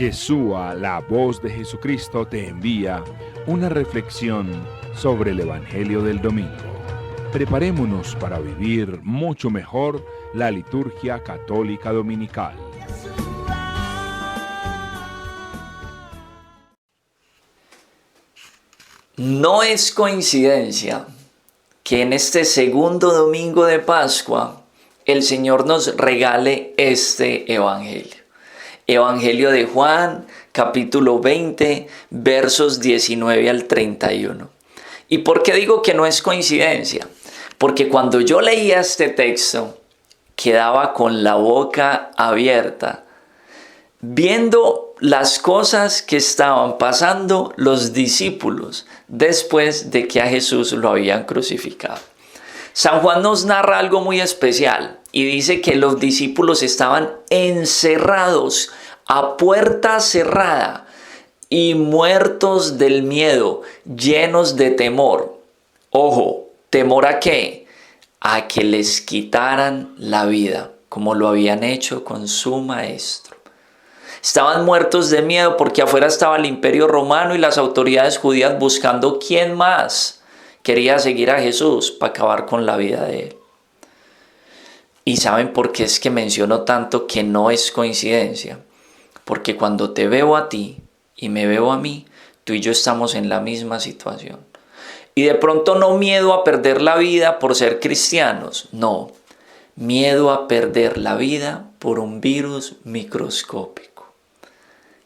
Yeshua, la voz de Jesucristo, te envía una reflexión sobre el Evangelio del Domingo. Preparémonos para vivir mucho mejor la liturgia católica dominical. No es coincidencia que en este segundo domingo de Pascua el Señor nos regale este Evangelio. Evangelio de Juan, capítulo 20, versos 19 al 31. ¿Y por qué digo que no es coincidencia? Porque cuando yo leía este texto, quedaba con la boca abierta, viendo las cosas que estaban pasando los discípulos después de que a Jesús lo habían crucificado. San Juan nos narra algo muy especial y dice que los discípulos estaban encerrados a puerta cerrada y muertos del miedo, llenos de temor. Ojo, ¿temor a qué? A que les quitaran la vida, como lo habían hecho con su maestro. Estaban muertos de miedo porque afuera estaba el Imperio Romano y las autoridades judías buscando quién más quería seguir a Jesús para acabar con la vida de él. ¿Y saben por qué es que menciono tanto que no es coincidencia? Porque cuando te veo a ti y me veo a mí, tú y yo estamos en la misma situación. Y de pronto no miedo a perder la vida por ser cristianos, no. Miedo a perder la vida por un virus microscópico.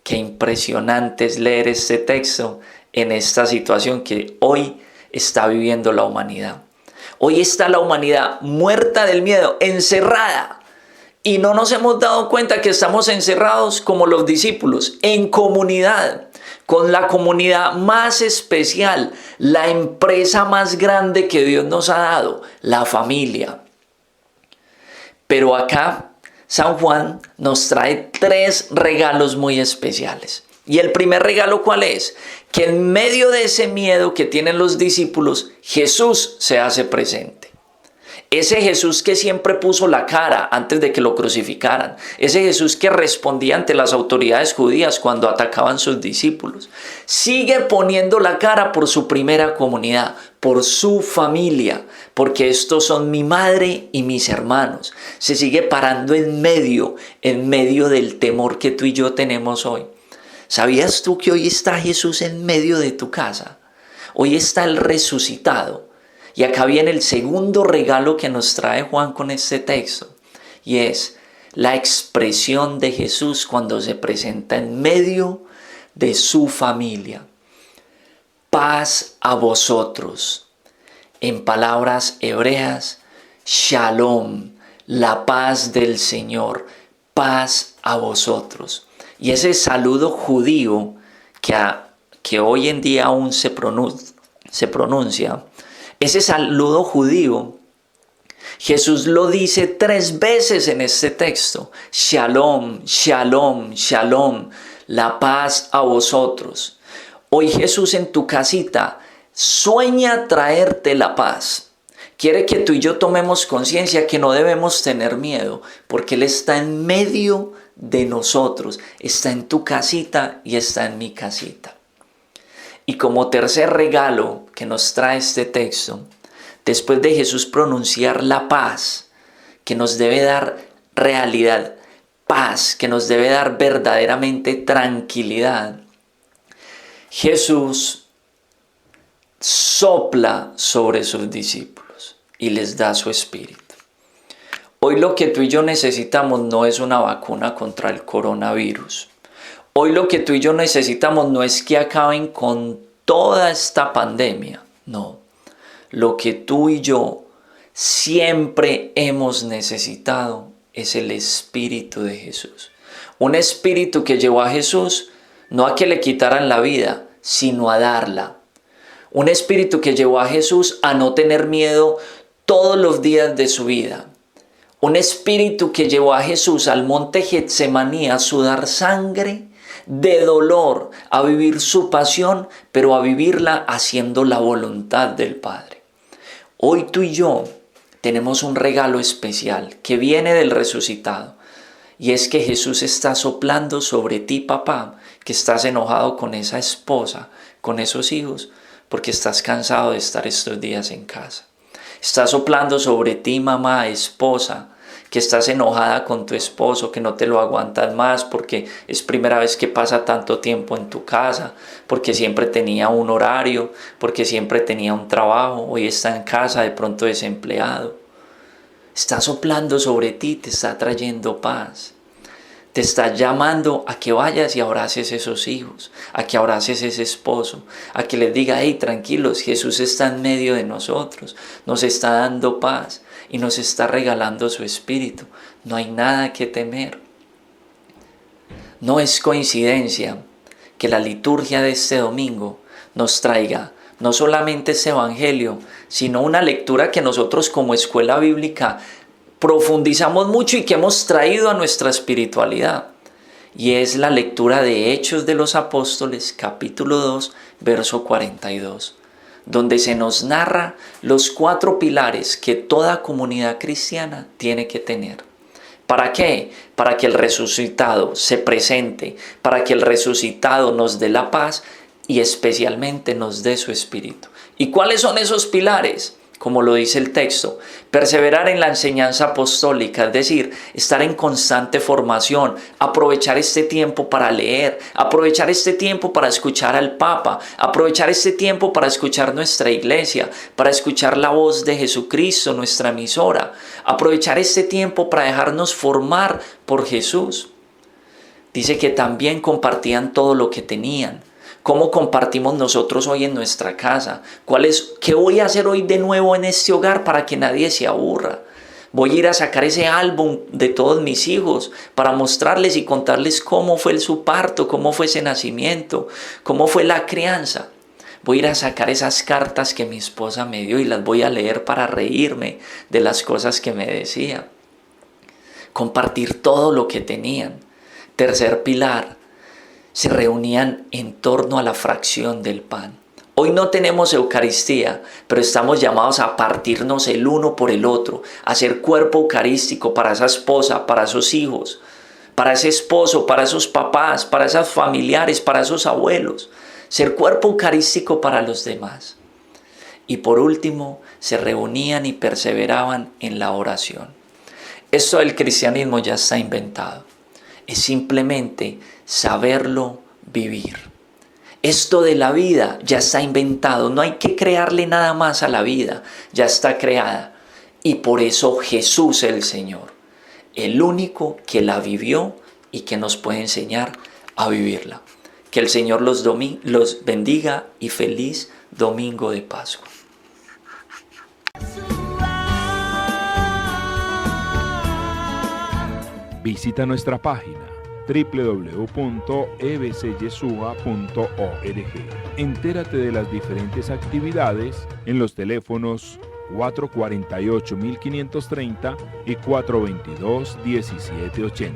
Qué impresionante es leer este texto en esta situación que hoy está viviendo la humanidad. Hoy está la humanidad muerta del miedo, encerrada. Y no nos hemos dado cuenta que estamos encerrados como los discípulos, en comunidad, con la comunidad más especial, la empresa más grande que Dios nos ha dado, la familia. Pero acá San Juan nos trae 3 regalos muy especiales. Y el primer regalo, ¿cuál es? Que en medio de ese miedo que tienen los discípulos, Jesús se hace presente. Ese Jesús que siempre puso la cara antes de que lo crucificaran. Ese Jesús que respondía ante las autoridades judías cuando atacaban sus discípulos. Sigue poniendo la cara por su primera comunidad, por su familia, porque estos son mi madre y mis hermanos. Se sigue parando en medio del temor que tú y yo tenemos hoy. ¿Sabías tú que hoy está Jesús en medio de tu casa? Hoy está el resucitado. Y acá viene el segundo regalo que nos trae Juan con este texto. Y es la expresión de Jesús cuando se presenta en medio de su familia. Paz a vosotros. En palabras hebreas, shalom, la paz del Señor. Paz a vosotros. Y ese saludo judío que hoy en día aún se pronuncia, ese saludo judío, Jesús lo dice 3 veces en este texto. Shalom, shalom, shalom, la paz a vosotros. Hoy Jesús en tu casita sueña traerte la paz. Quiere que tú y yo tomemos conciencia que no debemos tener miedo, porque Él está en medio de nosotros. Está en tu casita y está en mi casita. Y como tercer regalo que nos trae este texto, después de Jesús pronunciar la paz, que nos debe dar realidad, paz, que nos debe dar verdaderamente tranquilidad, Jesús sopla sobre sus discípulos y les da su espíritu. Hoy lo que tú y yo necesitamos no es una vacuna contra el coronavirus. Hoy lo que tú y yo necesitamos no es que acaben con toda esta pandemia, no. Lo que tú y yo siempre hemos necesitado es el Espíritu de Jesús. Un espíritu que llevó a Jesús no a que le quitaran la vida, sino a darla. Un espíritu que llevó a Jesús a no tener miedo todos los días de su vida. Un espíritu que llevó a Jesús al monte Getsemaní a sudar sangre de dolor, a vivir su pasión, pero a vivirla haciendo la voluntad del Padre. Hoy tú y yo tenemos un regalo especial que viene del resucitado Y es que Jesús está soplando sobre ti, papá, que estás enojado con esa esposa, con esos hijos, porque estás cansado de estar estos días en casa. Está soplando sobre ti, mamá, esposa, que estás enojada con tu esposo, que no te lo aguantas más porque es primera vez que pasa tanto tiempo en tu casa, porque siempre tenía un horario, porque siempre tenía un trabajo, hoy está en casa de pronto desempleado. Está soplando sobre ti, te está trayendo paz. Te está llamando a que vayas y abraces esos hijos, a que abraces ese esposo, a que les diga, hey, tranquilos, Jesús está en medio de nosotros, nos está dando paz y nos está regalando su espíritu. No hay nada que temer. No es coincidencia que la liturgia de este domingo nos traiga no solamente este evangelio, sino una lectura que nosotros como escuela bíblica profundizamos mucho y que hemos traído a nuestra espiritualidad. Y es la lectura de Hechos de los Apóstoles, capítulo 2, verso 42, donde se nos narra los 4 pilares que toda comunidad cristiana tiene que tener. ¿Para qué? Para que el resucitado se presente, para que el resucitado nos dé la paz y especialmente nos dé su espíritu. ¿Y cuáles son esos pilares? Como lo dice el texto, perseverar en la enseñanza apostólica, es decir, estar en constante formación, aprovechar este tiempo para leer, aprovechar este tiempo para escuchar al Papa, aprovechar este tiempo para escuchar nuestra iglesia, para escuchar la voz de Jesucristo, nuestra emisora, aprovechar este tiempo para dejarnos formar por Jesús. Dice que también compartían todo lo que tenían. ¿Cómo compartimos nosotros hoy en nuestra casa? ¿Qué voy a hacer hoy de nuevo en este hogar para que nadie se aburra? Voy a ir a sacar ese álbum de todos mis hijos para mostrarles y contarles cómo fue su parto, cómo fue ese nacimiento, cómo fue la crianza. Voy a ir a sacar esas cartas que mi esposa me dio y las voy a leer para reírme de las cosas que me decía. Compartir todo lo que tenían. Tercer pilar. Se reunían en torno a la fracción del pan. Hoy no tenemos Eucaristía, pero estamos llamados a partirnos el uno por el otro, a ser cuerpo eucarístico para esa esposa, para esos hijos, para ese esposo, para esos papás, para esos familiares, para esos abuelos. Ser cuerpo eucarístico para los demás. Y por último, se reunían y perseveraban en la oración. Esto del cristianismo ya está inventado. Es simplemente saberlo vivir. Esto de la vida ya está inventado, no hay que crearle nada más a la vida, ya está creada. Y por eso Jesús es el Señor, el único que la vivió y que nos puede enseñar a vivirla. Que el Señor los bendiga y feliz domingo de Pascua. Visita nuestra página www.ebcyesua.org. Entérate de las diferentes actividades en los teléfonos 448-1530 y 422-1780.